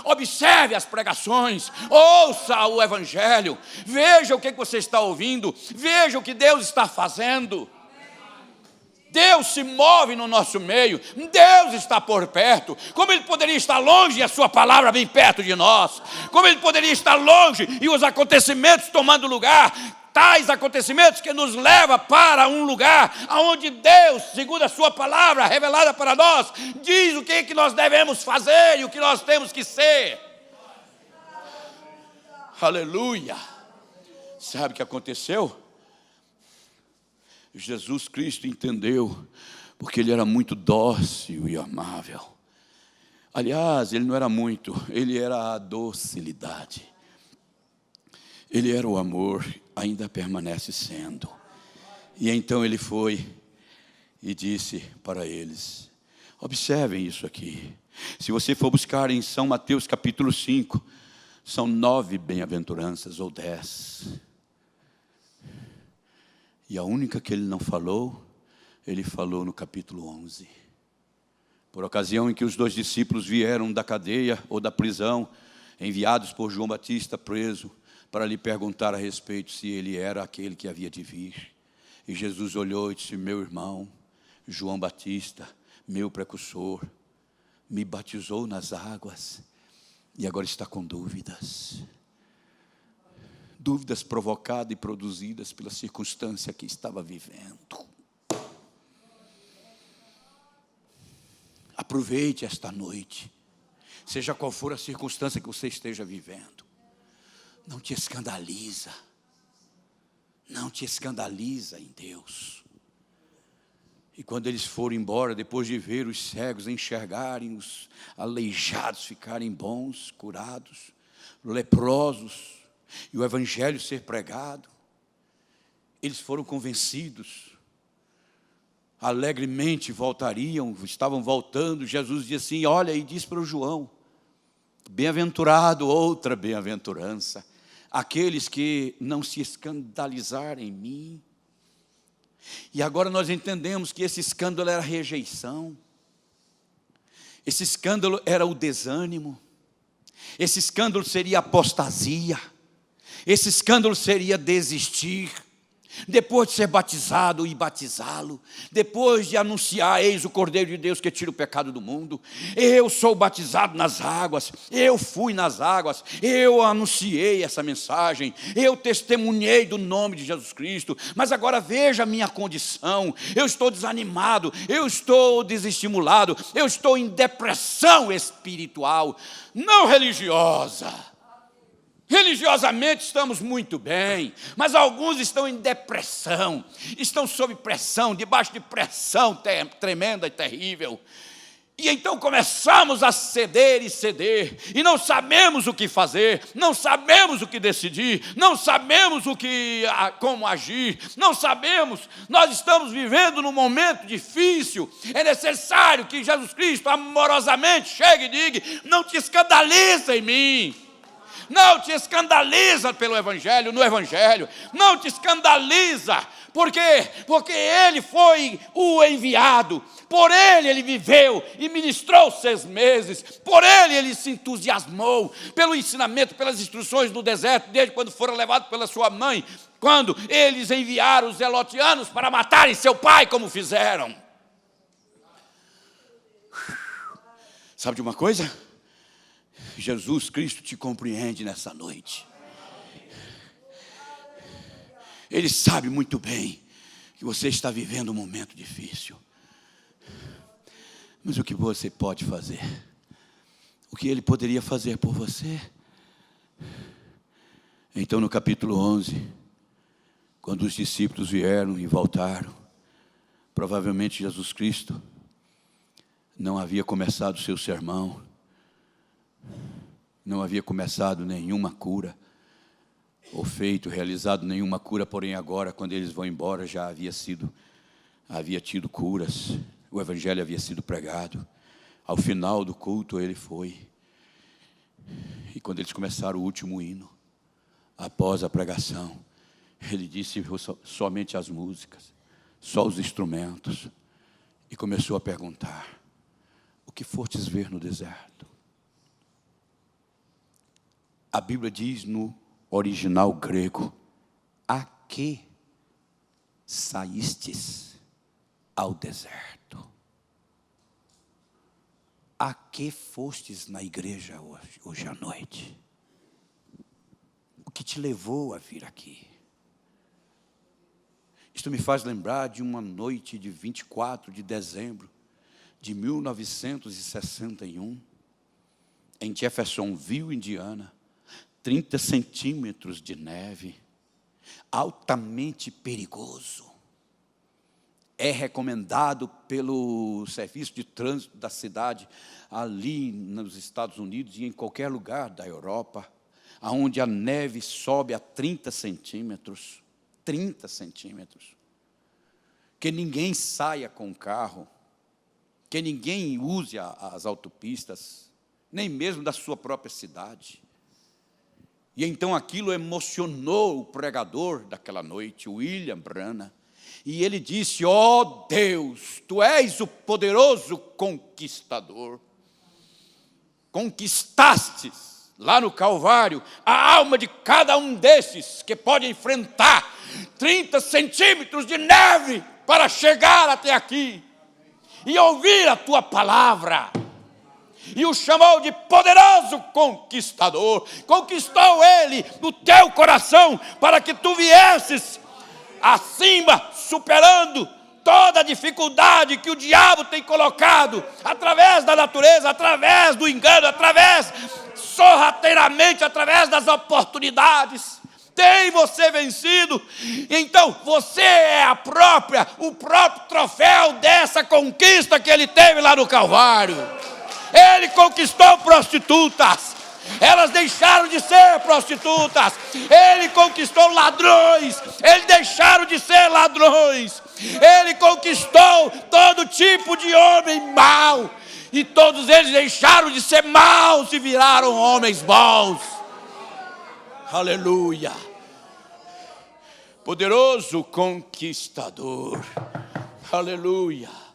Observe as pregações, ouça o Evangelho, veja o que você está ouvindo, veja o que Deus está fazendo. Deus se move no nosso meio, Deus está por perto. Como Ele poderia estar longe e a sua palavra bem perto de nós? Como Ele poderia estar longe e os acontecimentos tomando lugar? Tais acontecimentos que nos levam para um lugar onde Deus, segundo a sua palavra revelada para nós, diz o que nós devemos fazer e o que nós temos que ser. Aleluia! Sabe o que aconteceu? Jesus Cristo entendeu, porque Ele era muito dócil e amável. Aliás, Ele não era muito, Ele era a docilidade. Ele era o amor, ainda permanece sendo. E então Ele foi e disse para eles, observem isso aqui. Se você for buscar em São Mateus capítulo 5, são 9 bem-aventuranças ou 10. E a única que Ele não falou, Ele falou no capítulo 11. Por ocasião em que os 2 discípulos vieram da cadeia ou da prisão, enviados por João Batista preso, para lhe perguntar a respeito se ele era aquele que havia de vir. E Jesus olhou e disse, meu irmão, João Batista, meu precursor, me batizou nas águas e agora está com dúvidas. Dúvidas provocadas e produzidas pela circunstância que estava vivendo. Aproveite esta noite, seja qual for a circunstância que você esteja vivendo. Não te escandaliza. Não te escandaliza em Deus. E quando eles foram embora, depois de ver os cegos enxergarem, os aleijados ficarem bons, curados, leprosos, e o Evangelho ser pregado, eles foram convencidos, alegremente voltariam, estavam voltando. Jesus disse assim, olha, e diz para o João, bem-aventurado, outra bem-aventurança, aqueles que não se escandalizarem em mim. E agora nós entendemos que esse escândalo era rejeição, esse escândalo era o desânimo, esse escândalo seria apostasia, esse escândalo seria desistir, depois de ser batizado e batizá-lo, depois de anunciar, eis o Cordeiro de Deus que tira o pecado do mundo, eu sou batizado nas águas, eu fui nas águas, eu anunciei essa mensagem, eu testemunhei do nome de Jesus Cristo, mas agora veja a minha condição, eu estou desanimado, eu estou desestimulado, eu estou em depressão espiritual, não religiosa. Religiosamente estamos muito bem, mas alguns estão em depressão, estão sob pressão, debaixo de pressão tremenda e terrível. E então começamos a ceder e ceder, e não sabemos o que fazer, não sabemos o que decidir, não sabemos como agir, não sabemos, nós estamos vivendo num momento difícil. É necessário que Jesus Cristo amorosamente chegue e diga, não te escandaliza em mim. Não te escandaliza pelo Evangelho, no Evangelho. Não te escandaliza. Por quê? Porque Ele foi o enviado. Por Ele viveu e ministrou 6 meses. Por Ele se entusiasmou pelo ensinamento, pelas instruções no deserto, desde quando foram levados pela sua mãe, quando eles enviaram os zelotianos para matarem seu pai, como fizeram. Sabe de uma coisa? Jesus Cristo te compreende nessa noite. Ele sabe muito bem que você está vivendo um momento difícil. Mas o que você pode fazer? O que Ele poderia fazer por você? Então no capítulo 11, quando os discípulos vieram e voltaram, provavelmente Jesus Cristo não havia começado o seu sermão, não havia começado nenhuma cura, ou realizado nenhuma cura, porém agora, quando eles vão embora, já havia tido curas, o Evangelho havia sido pregado. Ao final do culto ele foi, e quando eles começaram o último hino, após a pregação, ele disse somente as músicas, só os instrumentos, e começou a perguntar, o que fostes ver no deserto? A Bíblia diz no original grego: a que saístes ao deserto? A que fostes na igreja hoje à noite? O que te levou a vir aqui? Isto me faz lembrar de uma noite de 24 de dezembro de 1961, em Jeffersonville, Indiana, 30 centímetros de neve, altamente perigoso. É recomendado pelo serviço de trânsito da cidade, ali nos Estados Unidos e em qualquer lugar da Europa, onde a neve sobe a 30 centímetros, 30 centímetros, que ninguém saia com o carro, que ninguém use as autopistas, nem mesmo da sua própria cidade. E então aquilo emocionou o pregador daquela noite, William Branham, e ele disse: ó Deus, Tu és o poderoso conquistador, conquistastes lá no Calvário a alma de cada um desses que pode enfrentar 30 centímetros de neve para chegar até aqui e ouvir a Tua palavra. E o chamou de poderoso conquistador. Conquistou ele no teu coração para que tu viesses acima, superando toda a dificuldade que o diabo tem colocado através da natureza, através do engano, sorrateiramente, através das oportunidades. Tem você vencido. Então você é o próprio troféu dessa conquista que ele teve lá no Calvário. Ele conquistou prostitutas, elas deixaram de ser prostitutas. Ele conquistou ladrões, eles deixaram de ser ladrões. Ele conquistou todo tipo de homem mau, e todos eles deixaram de ser maus e viraram homens bons. Aleluia. Poderoso conquistador. Aleluia.